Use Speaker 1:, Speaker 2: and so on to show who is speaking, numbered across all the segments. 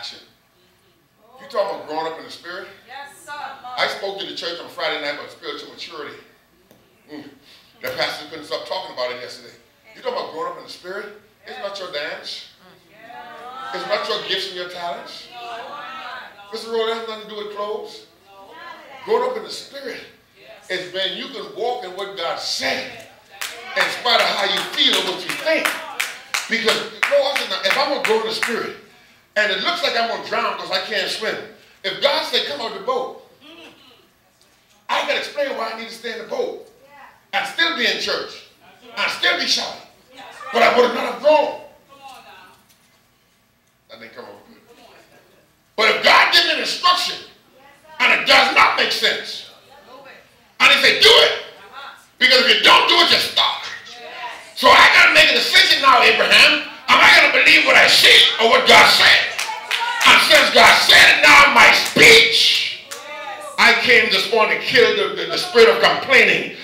Speaker 1: action. You talking about growing up in the spirit?
Speaker 2: Yes, sir.
Speaker 1: I spoke to the church on Friday night about spiritual maturity. The pastor couldn't stop talking about it yesterday. You talking about growing up in the spirit? It's not your dance. It's not your gifts and your talents. Mr. Rowe, that has nothing to do with clothes. Growing up in the spirit is when you can walk in what God said in spite of how you feel or what you think. Because, if I'm going to grow in the spirit and it looks like I'm going to drown because I can't swim, if God said, come out the boat, I got to explain why I need to stay in the boat. I'd still be in church. I'd still be shouting. But I would not have grown. That didn't come over good. But if God gives me an instruction and it does not make sense, and he said, do it. Because if you don't do it, you stop. So I got to make a decision now, Abraham. Am I going to believe what I see or what God said? And since God said it now in my speech, I came this morning to kill the spirit of complaining.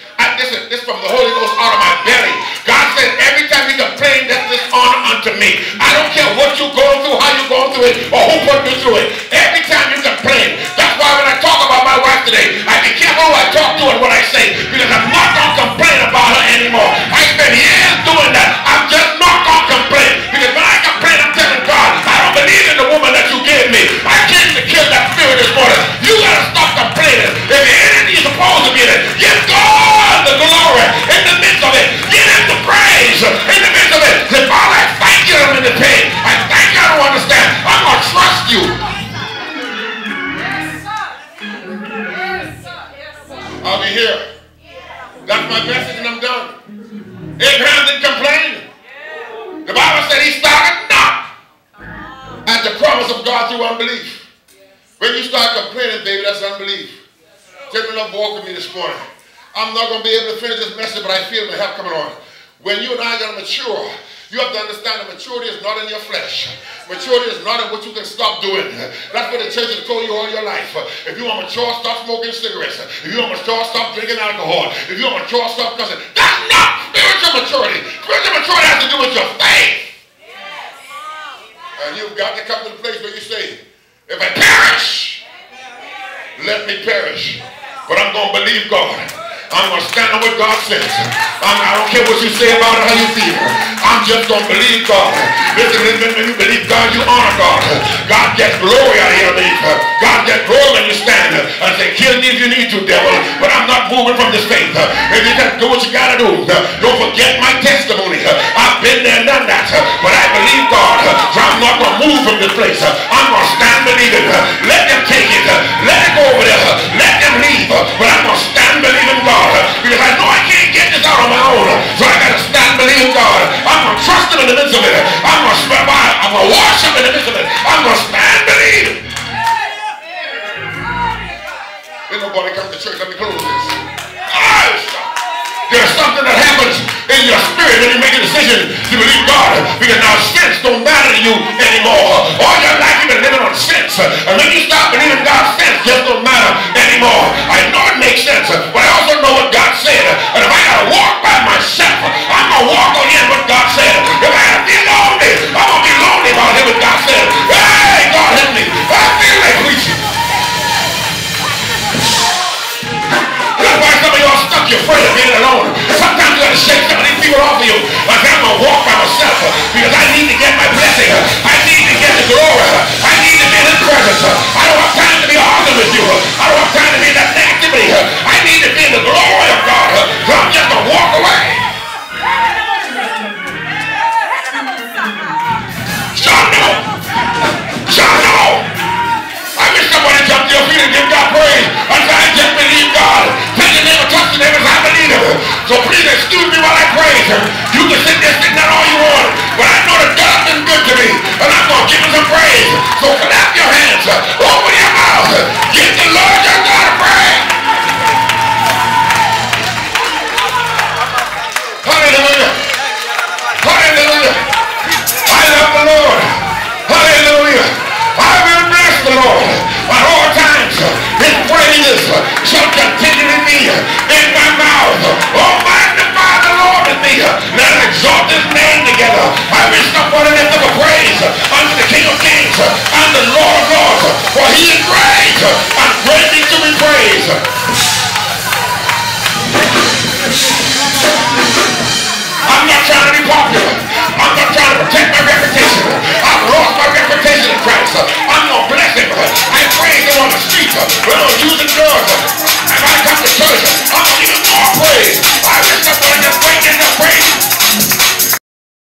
Speaker 1: This from the Holy Ghost out of my belly. God said every time you complain, that's dishonor unto me. I don't care what you're going through, how you're going through it, or who put you through it. Every time you complain. That's why when I talk about my wife today, I be careful who I talk to and what I say, because I'm not going to complain about her anymore. I spent years doing that. I'm just not going to complain. Because when I complain, I'm telling God, I don't believe in the woman that you gave me. I came to kill that spirit this morning. You got to stop complaining. If you're in it, you're supposed to be in it. Give God the glory in the midst of it. Give him the praise in the midst of it. Say, Father, I thank you I'm in the pain. I thank you I don't understand. I'm going to trust you. I'll be here. That's my message and I'm done. Abraham didn't complain. The Bible said he started not at the promise of God through unbelief. When you start complaining, baby, that's unbelief. Take enough walk with me this morning. I'm not going to be able to finish this message, but I feel my help coming on. When you and I are going to mature, you have to understand that maturity is not in your flesh. Maturity is not in what you can stop doing. That's what the church has told you all your life. If you want mature, stop smoking cigarettes. If you want mature, stop drinking alcohol. If you want mature, stop cussing. That's not spiritual maturity. Spiritual maturity has to do with your faith. And you've got to come to the place where you say, if I perish, let me perish. But I'm going to believe God. I'm going to stand on what God says. I don't care what you say about it, how you feel. I'm just going to believe God. Listen, when you believe God, you honor God. God gets glory out of your belief. God gets glory when you stand and say, kill me if you need to, devil. But I'm not moving from this faith. If you just do what you got to do, don't forget my testimony. I've been there and done that. But I believe God. So I'm not going to move from this place. I'm going to stand believing. Let them take it. Let it go over there. Let them leave. But I'm going to stand believing God. Because I know I can't get this out on my own. So I got to stand believing God. I'm going to trust him in the midst of it. I'm going to swear by it. I'm going to worship in the midst of it. I'm going to stand believing. Ain't nobody come to church. Let me close this. There's something that happens in your spirit when you make a decision to believe God. Because now sense don't matter to you anymore. All your life you've been living on sense. And when you start believing God's sense just don't matter anymore. I know it makes sense, but I also know what God said. And if I got to walk by myself, I'm going to walk again what God said. If I got to be lonely, I'm going to be lonely about what God said. Hey, God help me. I feel like preaching. That's why some of y'all stuck. You're afraid of being alone. Sometimes you got to shake some of these people off of you. Like I'm going to walk by myself because I need to get my blessing. I need to get the glory. I need to be in his presence. I don't have time to be arguing with you. I don't have time to be in that negativity. I need to be in the glory of God. So I'm just going to walk away. Shano! I wish somebody jumped to your feet and give God praise. I said, I just believe God. Tell your neighbor, touch the neighbor, I believe him. So please excuse me while I praise him. You can sit there sitting down all you want, but I know that God's been good to me, and I'm going to give him some praise. So clap your hands, open your mouth, give the Lord your God a praise. Hallelujah. Hallelujah. I love the Lord. Hallelujah. I will bless the Lord at all times. His praises shall continually be in my mouth. Oh, magnify the Lord with me. Let us exalt his name together. I wish somebody lift up a praise unto